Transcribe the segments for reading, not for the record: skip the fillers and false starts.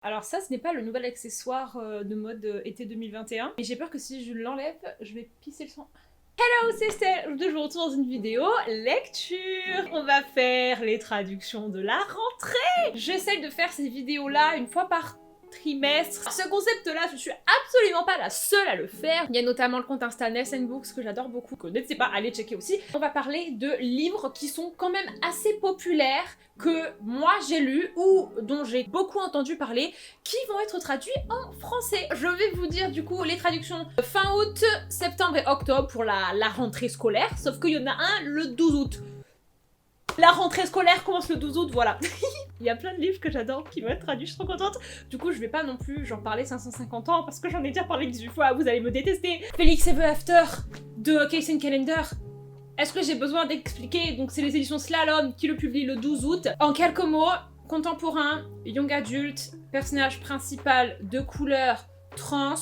Alors ça, ce n'est pas le nouvel accessoire de mode été 2021. Et j'ai peur que si je l'enlève, je vais pisser le sang. Hello, c'est Estelle. Aujourd'hui, je vous retrouve dans une vidéo lecture. On va faire les traductions de la rentrée. J'essaie de faire ces vidéos-là une fois par trimestre. Ce concept-là, je suis absolument pas la seule à le faire. Il y a notamment le compte Insta Ness & Books que j'adore beaucoup, que n'hésitez pas à aller checker aussi. On va parler de livres qui sont quand même assez populaires, que moi j'ai lus ou dont j'ai beaucoup entendu parler, qui vont être traduits en français. Je vais vous dire du coup les traductions fin août, septembre et octobre pour la rentrée scolaire, sauf qu'il y en a un le 12 août. La rentrée scolaire commence le 12 août, voilà. Il y a plein de livres que j'adore qui vont être traduits, je suis trop contente. Du coup, je vais pas non plus j'en parler 550 ans parce que j'en ai déjà parlé 18 fois, vous allez me détester. Felix Ever After de Casey Calendar. Est-ce que j'ai besoin d'expliquer? Donc c'est les éditions Slalom qui le publient le 12 août. En quelques mots, contemporain, young adulte, personnage principal de couleur, trans,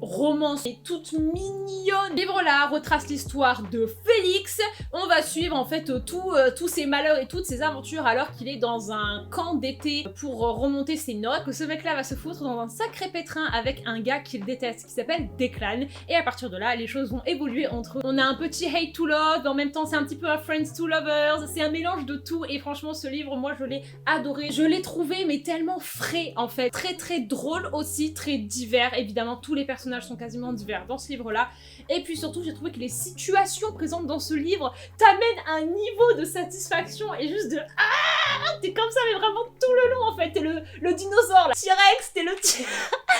romance et toute mignonne. Le livre-là retrace l'histoire de Félix. On va suivre en fait tous ses malheurs et toutes ses aventures alors qu'il est dans un camp d'été pour remonter ses notes. Que ce mec-là va se foutre dans un sacré pétrin avec un gars qu'il déteste qui s'appelle Declan. Et à partir de là, les choses vont évoluer entre eux. On a un petit hate to love, en même temps c'est un petit peu un friends to lovers. C'est un mélange de tout et franchement ce livre, moi je l'ai adoré. Je l'ai trouvé mais tellement frais en fait. Très très drôle aussi, très divers. Évidemment tous les personnages sont quasiment divers dans ce livre-là. Et puis surtout, j'ai trouvé que les situations présentes dans ce livre t'amènent à un niveau de satisfaction et juste de ah, t'es comme ça mais vraiment tout le long en fait. T'es le dinosaure, la T-Rex, t'es le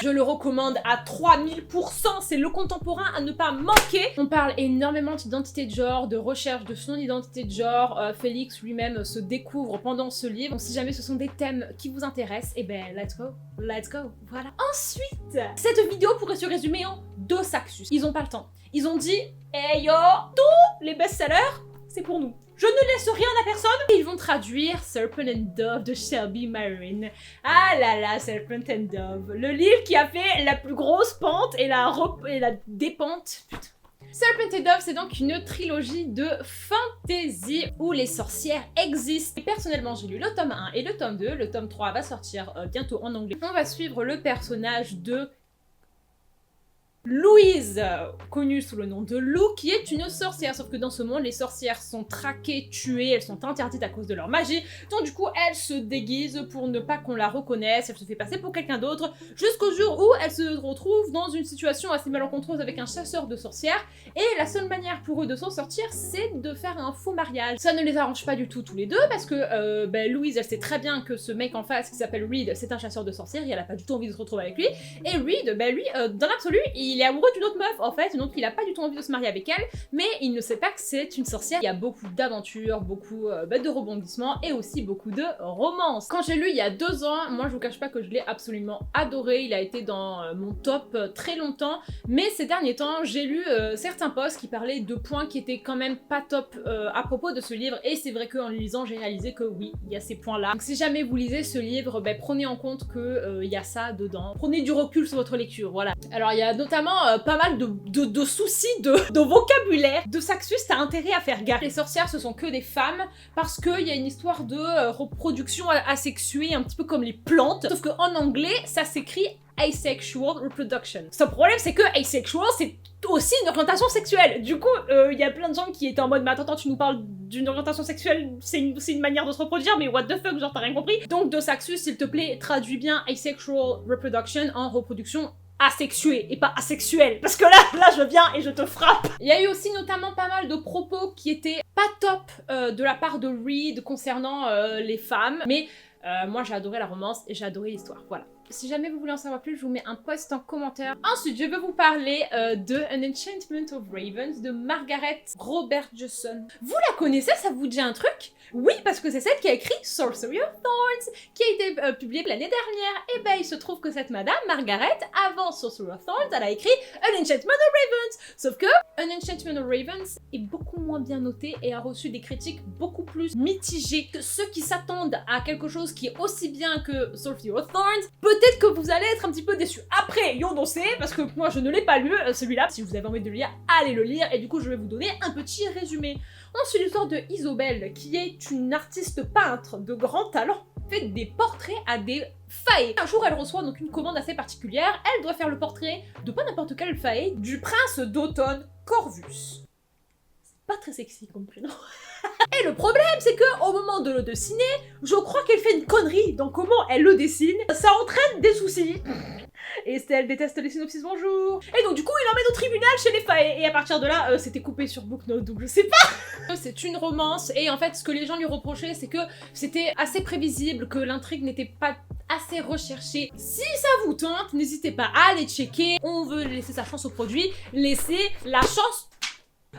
Je le recommande à 3000%, c'est le contemporain à ne pas manquer. On parle énormément d'identité de genre, de recherche de son identité de genre. Félix lui-même se découvre pendant ce livre. Donc si jamais ce sont des thèmes qui vous intéressent, et ben let's go, voilà. Ensuite, cette vidéo pourrait se résumer en 2 saxus. Ils ont pas le temps. Ils ont dit, hey yo, tous les best-sellers, c'est pour nous. Je ne laisse rien à personne. Et ils vont traduire Serpent and Dove de Shelby Marin. Ah là là, Serpent and Dove. Le livre qui a fait la plus grosse pente et la dépente. Putain. Serpent and Dove, c'est donc une trilogie de fantasy où les sorcières existent. Et personnellement, j'ai lu le tome 1 et le tome 2. Le tome 3 va sortir bientôt en anglais. On va suivre le personnage de Louise, connue sous le nom de Lou, qui est une sorcière, sauf que dans ce monde, les sorcières sont traquées, tuées, elles sont interdites à cause de leur magie, donc du coup, elle se déguise pour ne pas qu'on la reconnaisse, elle se fait passer pour quelqu'un d'autre, jusqu'au jour où elle se retrouve dans une situation assez malencontreuse avec un chasseur de sorcières, et la seule manière pour eux de s'en sortir, c'est de faire un faux mariage. Ça ne les arrange pas du tout tous les deux, parce que Louise, elle sait très bien que ce mec en face, qui s'appelle Reed, c'est un chasseur de sorcières, et elle a pas du tout envie de se retrouver avec lui, et Reed, lui, dans l'absolu, il est amoureux d'une autre meuf en fait, donc il a pas du tout envie de se marier avec elle, mais il ne sait pas que c'est une sorcière. Il y a beaucoup d'aventures, beaucoup de rebondissements et aussi beaucoup de romance. Quand j'ai lu il y a 2 ans, moi je vous cache pas que je l'ai absolument adoré, il a été dans mon top très longtemps, mais ces derniers temps j'ai lu certains posts qui parlaient de points qui étaient quand même pas top à propos de ce livre, et c'est vrai qu'en le lisant j'ai réalisé que oui, il y a ces points là. Donc si jamais vous lisez ce livre, prenez en compte que il y a ça dedans. Prenez du recul sur votre lecture, voilà. Alors il y a notamment pas mal de soucis de vocabulaire. De saxus, t'as intérêt à faire gaffe. Les sorcières, ce sont que des femmes, parce qu'il y a une histoire de reproduction asexuée, un petit peu comme les plantes, sauf qu'en anglais, ça s'écrit asexual reproduction. Son problème, c'est que asexual, c'est aussi une orientation sexuelle. Du coup, il y a plein de gens qui étaient en mode, mais attends, tu nous parles d'une orientation sexuelle, c'est une manière de se reproduire, mais what the fuck, genre t'as rien compris. Donc de saxus, s'il te plaît, traduis bien asexual reproduction en reproduction asexuée et pas asexuelle, parce que là je viens et je te frappe. Il y a eu aussi notamment pas mal de propos qui étaient pas top de la part de Reed concernant les femmes, mais moi j'ai adoré la romance et j'ai adoré l'histoire, voilà. Si jamais vous voulez en savoir plus, je vous mets un post en commentaire. Ensuite, je vais vous parler de An Enchantment of Ravens de Margaret Robertson. Vous la connaissez, ça vous dit un truc? Oui, parce que c'est celle qui a écrit Sorcery of Thorns, qui a été publiée l'année dernière. Et ben, il se trouve que cette madame, Margaret, avant Sorcery of Thorns, elle a écrit An Enchantment of Ravens. Sauf que An Enchantment of Ravens est beaucoup moins bien noté et a reçu des critiques beaucoup plus mitigées que ceux qui s'attendent à quelque chose qui est aussi bien que Sorcery of Thorns. Peut-être que vous allez être un petit peu déçus. Après, Yondosé, parce que moi je ne l'ai pas lu, celui-là. Si vous avez envie de le lire, allez le lire. Et du coup, je vais vous donner un petit résumé. On suit l'histoire de Isobel, qui est une artiste peintre de grand talent. fait des portraits à des fae. Un jour, elle reçoit donc une commande assez particulière. Elle doit faire le portrait de pas n'importe quel fae, du prince d'automne Corvus. C'est pas très sexy comme prénom. Et le problème, c'est que au moment de le dessiner, je crois qu'elle fait une connerie dans comment elle le dessine. Ça entraîne des soucis. Et Estelle déteste les synopsis, bonjour. Et donc du coup, il emmène au tribunal chez les fae. Et à partir de là, c'était coupé sur Booknote, donc je sais pas. C'est une romance. Et en fait, ce que les gens lui reprochaient, c'est que c'était assez prévisible, que l'intrigue n'était pas assez recherchée. Si ça vous tente, n'hésitez pas à aller checker. On veut laisser sa chance au produit. Laissez la chance.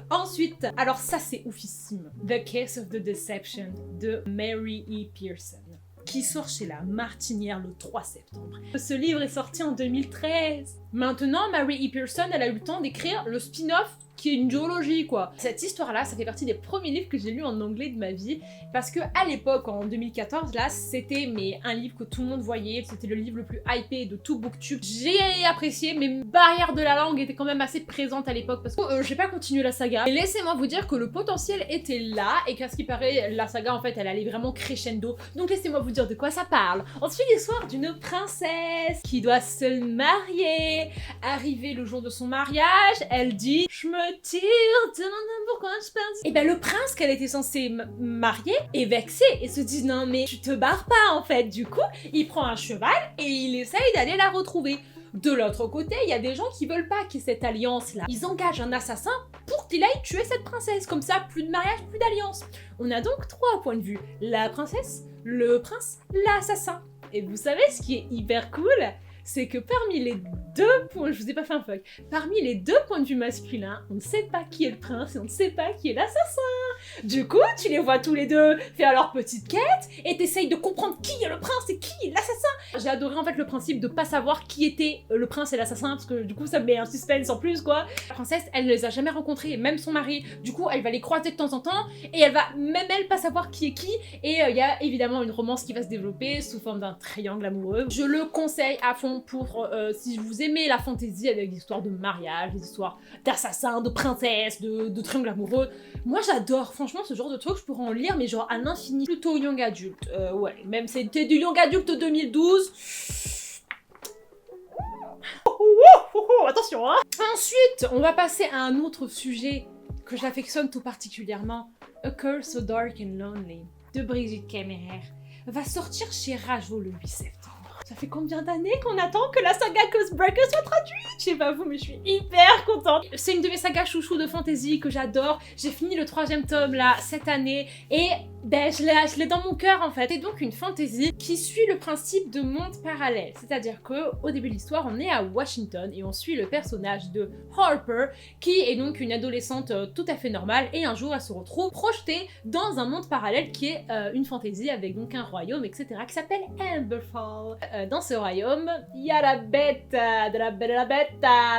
Ensuite, alors ça c'est oufissime. The Case of the Deception de Mary E. Pearson, qui sort chez la Martinière le 3 septembre. Ce livre est sorti en 2013. Maintenant, Mary E. Pearson, elle a eu le temps d'écrire le spin-off qui est une duologie, quoi. Cette histoire-là, ça fait partie des premiers livres que j'ai lus en anglais de ma vie, parce que à l'époque, en 2014, là, c'était un livre que tout le monde voyait, c'était le livre le plus hypé de tout BookTube. J'ai apprécié, mais mes barrières de la langue étaient quand même assez présentes à l'époque, parce que j'ai pas continué la saga. Et laissez-moi vous dire que le potentiel était là, et qu'à ce qui paraît, la saga, en fait, elle allait vraiment crescendo. Donc laissez-moi vous dire de quoi ça parle. On suit l'histoire d'une princesse qui doit se marier. Arrivé le jour de son mariage, elle dit « Je me tire, demande pourquoi je perds. » Et ben le prince qu'elle était censée marier est vexé et se dit « Non mais tu te barres pas en fait ». Du coup, il prend un cheval et il essaye d'aller la retrouver. De l'autre côté, il y a des gens qui veulent pas qu'il y ait cette alliance-là. Ils engagent un assassin pour qu'il aille tuer cette princesse. Comme ça, plus de mariage, plus d'alliance. On a donc 3 points de vue. La princesse, le prince, l'assassin. Et vous savez ce qui est hyper cool ? C'est que parmi les 2 points, je vous ai pas fait un fuck, parmi les 2 points de vue masculins, on ne sait pas qui est le prince et on ne sait pas qui est l'assassin. Du coup, tu les vois tous les deux faire leur petite quête et t'essayes de comprendre qui est le prince et qui est l'assassin. J'ai adoré en fait le principe de pas savoir qui était le prince et l'assassin, parce que du coup ça me met un suspense en plus, quoi. La princesse, elle les a jamais rencontrés, même son mari. Du coup, elle va les croiser de temps en temps et elle va même elle pas savoir qui est qui. Et il y a évidemment une romance qui va se développer sous forme d'un triangle amoureux. Je le conseille à fond pour si vous aimez la fantasy avec des histoires de mariage, des histoires d'assassins, de princesses, de triangles amoureux. Moi j'adore, franchement ce genre de truc je pourrais en lire mais genre à l'infini. Plutôt young adulte, ouais, même c'était du young adulte 2012. Attention hein. Ensuite, on va passer à un autre sujet que j'affectionne tout particulièrement. A Curse So Dark and Lonely de Brigitte Kammerer va sortir chez Rajo le 8 septembre. Ça fait combien d'années qu'on attend que la saga Cursebreaker soit traduite? Je sais pas vous, mais je suis hyper contente. C'est une de mes sagas chouchou de fantasy que j'adore. J'ai fini le 3e tome là cette année et ben je l'ai dans mon cœur en fait. C'est donc une fantasy qui suit le principe de monde parallèle. C'est-à-dire que au début de l'histoire, on est à Washington et on suit le personnage de Harper qui est donc une adolescente tout à fait normale et un jour elle se retrouve projetée dans un monde parallèle qui est une fantasy avec donc un royaume etc. qui s'appelle Amberfall. Dans ce royaume, il y a la bête de la belle et la bête.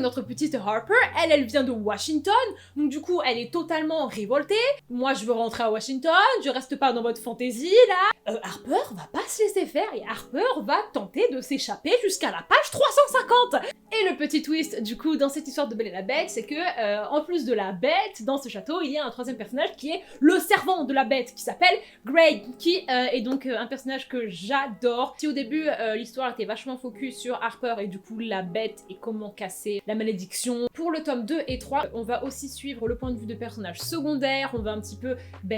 Notre petite Harper, elle vient de Washington, donc du coup elle est totalement révoltée. Moi je veux rentrer à Washington, je reste pas dans votre fantaisie là. Harper va pas se laisser faire et Harper va tenter de s'échapper jusqu'à la page 350. Et le petit twist du coup dans cette histoire de Belle et la Bête, c'est que en plus de la bête, dans ce château, il y a un 3e personnage qui est le servant de la bête qui s'appelle Greg, qui est donc un personnage que j'adore. Si au début l'histoire était vachement focus sur Harper et du coup la bête et comment casser la malédiction. Pour le tome 2 et 3, on va aussi suivre le point de vue de personnages secondaires, on va un petit peu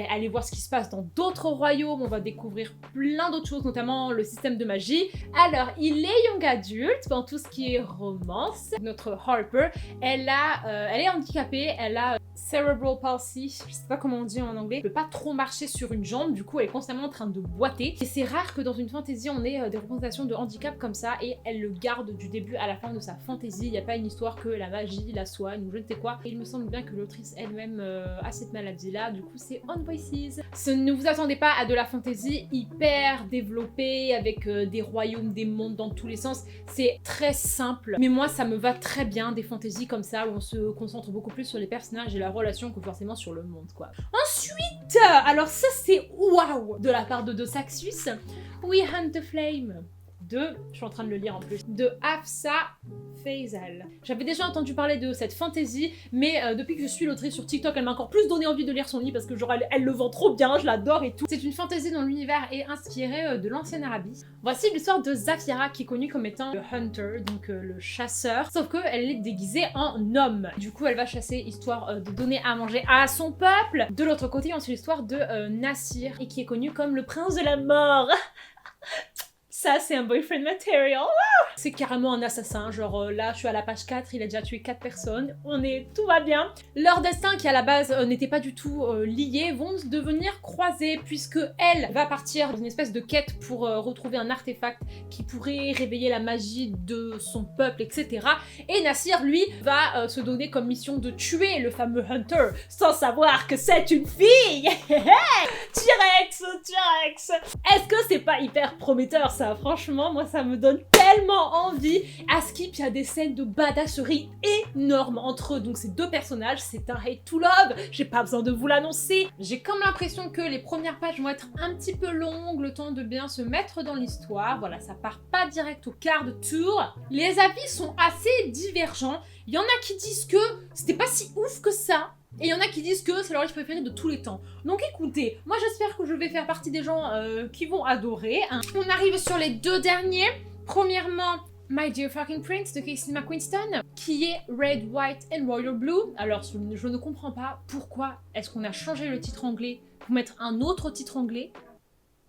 aller voir ce qui se passe dans d'autres royaumes, on va découvrir plein d'autres choses, notamment le système de magie. Alors, il est young adulte dans tout ce qui est romance. Notre Harper, elle est handicapée, elle a cerebral palsy, je sais pas comment on dit en anglais, elle peut pas trop marcher sur une jambe, du coup elle est constamment en train de boiter. Et c'est rare que dans une fantasy on ait des représentations de handicap comme ça, et elle le garde du début à la fin de sa fantasy. Il n'y a pas une histoire que la magie la soigne ou je ne sais quoi. Et il me semble bien que l'autrice elle-même a cette maladie-là, du coup c'est On Voices. Ne vous attendez pas à de la fantasy hyper développée, avec des royaumes, des mondes dans tous les sens. C'est très simple, mais moi ça me va très bien, des fantaisies comme ça, où on se concentre beaucoup plus sur les personnages et la relation que forcément sur le monde, quoi. Ensuite, alors ça c'est waouh de la part de Dos We Hunt the Flame. Je suis en train de le lire en plus, de Hafsa Faisal. J'avais déjà entendu parler de cette fantasy, mais depuis que je suis l'autrice sur TikTok, elle m'a encore plus donné envie de lire son livre parce que genre elle le vend trop bien, je l'adore et tout. C'est une fantasy dont l'univers est inspiré de l'ancienne Arabie. Voici l'histoire de Zafira qui est connue comme étant le hunter, donc le chasseur, sauf qu'elle est déguisée en homme. Du coup elle va chasser histoire de donner à manger à son peuple. De l'autre côté on suit l'histoire de Nasir, et qui est connu comme le prince de la mort. Ça, c'est un boyfriend material. C'est carrément un assassin. Genre là, je suis à la page 4, il a déjà tué 4 personnes. Tout va bien. Leur destin, qui à la base n'était pas du tout liés, vont devenir croisés, puisque elle va partir dans une espèce de quête pour retrouver un artefact qui pourrait réveiller la magie de son peuple, etc. Et Nasir, lui, va se donner comme mission de tuer le fameux Hunter, sans savoir que c'est une fille. T-Rex. Est-ce que c'est pas hyper prometteur, ça? Franchement, moi ça me donne tellement envie. À Skip, il y a des scènes de badasserie énormes entre eux. Donc ces deux personnages, c'est un hate to love. J'ai pas besoin de vous l'annoncer. J'ai comme l'impression que les premières pages vont être un petit peu longues, le temps de bien se mettre dans l'histoire. Voilà, ça part pas direct au quart de tour. Les avis sont assez divergents. Il y en a qui disent que c'était pas si ouf que ça. Et il y en a qui disent que c'est leur livre préféré de tous les temps. Donc écoutez, moi j'espère que je vais faire partie des gens qui vont adorer. Hein. On arrive sur les deux derniers. Premièrement, My Dear Fucking Prince de Casey McQuiston, qui est Red, White and Royal Blue. Alors je ne comprends pas pourquoi est-ce qu'on a changé le titre anglais pour mettre un autre titre anglais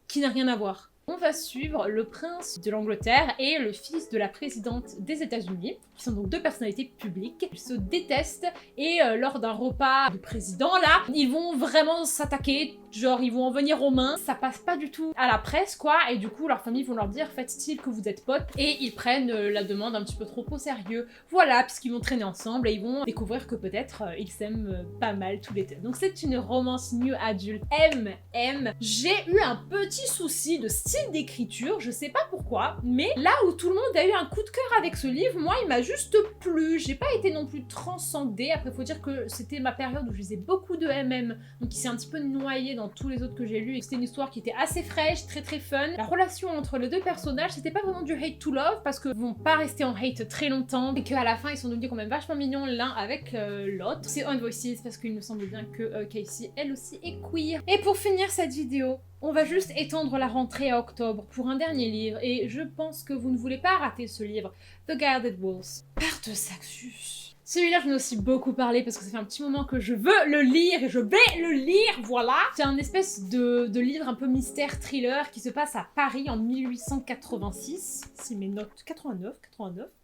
qui n'a rien à voir. On va suivre le prince de l'Angleterre et le fils de la présidente des États-Unis, qui sont donc deux personnalités publiques. Ils se détestent et lors d'un repas du président là, ils vont vraiment s'attaquer, genre ils vont en venir aux mains. Ça passe pas du tout à la presse quoi, et du coup leur famille vont leur dire faites style que vous êtes potes, et ils prennent la demande un petit peu trop au sérieux. Voilà, puisqu'ils vont traîner ensemble et ils vont découvrir que peut-être ils s'aiment pas mal tous les deux. Donc c'est une romance new adulte MM. J'ai eu un petit souci de style d'écriture, je sais pas pourquoi, mais là où tout le monde a eu un coup de cœur avec ce livre, moi il m'a juste plu. J'ai pas été non plus transcendée. Après faut dire que c'était ma période où je lisais beaucoup de MM, donc il s'est un petit peu noyé dans tous les autres que j'ai lus, et c'était une histoire qui était assez fraîche, très fun. La relation entre les deux personnages, c'était pas vraiment du hate to love, parce qu'ils vont pas rester en hate très longtemps, et qu'à la fin ils sont devenus quand même vachement mignons l'un avec l'autre. C'est On Voices, parce qu'il me semble bien que Casey, elle aussi, est queer. Et pour finir cette vidéo, on va juste étendre la rentrée à octobre pour un dernier livre, et je pense que vous ne voulez pas rater ce livre, The Guarded Wolves, par de Saxus. Celui-là, je m'en ai aussi beaucoup parlé parce que ça fait un petit moment que je veux le lire et je vais le lire, voilà. C'est un espèce de livre un peu mystère thriller qui se passe à Paris en 1886, si mes notes, 89.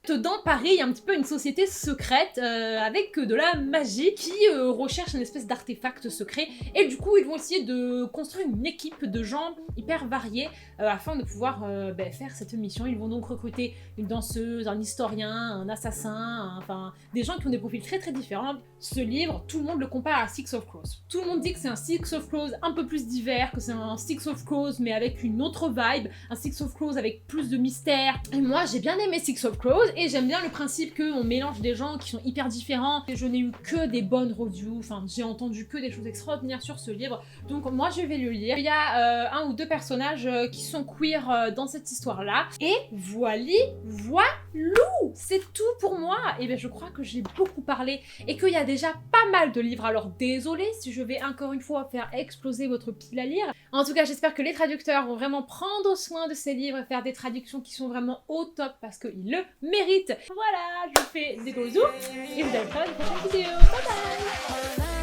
Dans Paris, il y a un petit peu une société secrète avec de la magie qui recherche une espèce d'artefact secret, et du coup ils vont essayer de construire une équipe de gens hyper variés afin de pouvoir faire cette mission. Ils vont donc recruter une danseuse, un historien, un assassin, enfin des gens qui ont des profils très différents. Ce livre, tout le monde le compare à Six of Crows. Tout le monde dit que c'est un Six of Crows un peu plus divers, que c'est un Six of Crows mais avec une autre vibe, un Six of Crows avec plus de mystère. Et moi j'ai bien aimé Six of Crows, et j'aime bien le principe qu'on mélange des gens qui sont hyper différents. Et je n'ai eu que des bonnes reviews, enfin j'ai entendu que des choses extraordinaires sur ce livre, donc moi je vais le lire. Il y a un ou deux personnages qui sont queer dans cette histoire là, et voilou, c'est tout pour moi. Et bien je crois que j'ai beaucoup parlé et qu'il y a déjà pas mal de livres, alors désolée si je vais encore une fois faire exploser votre pile à lire. En tout cas j'espère que les traducteurs vont vraiment prendre soin de ces livres et faire des traductions qui sont vraiment au top parce qu'ils le méritent. Voilà, je vous fais des gros bisous et je vous dis à la prochaine vidéo. Bye bye.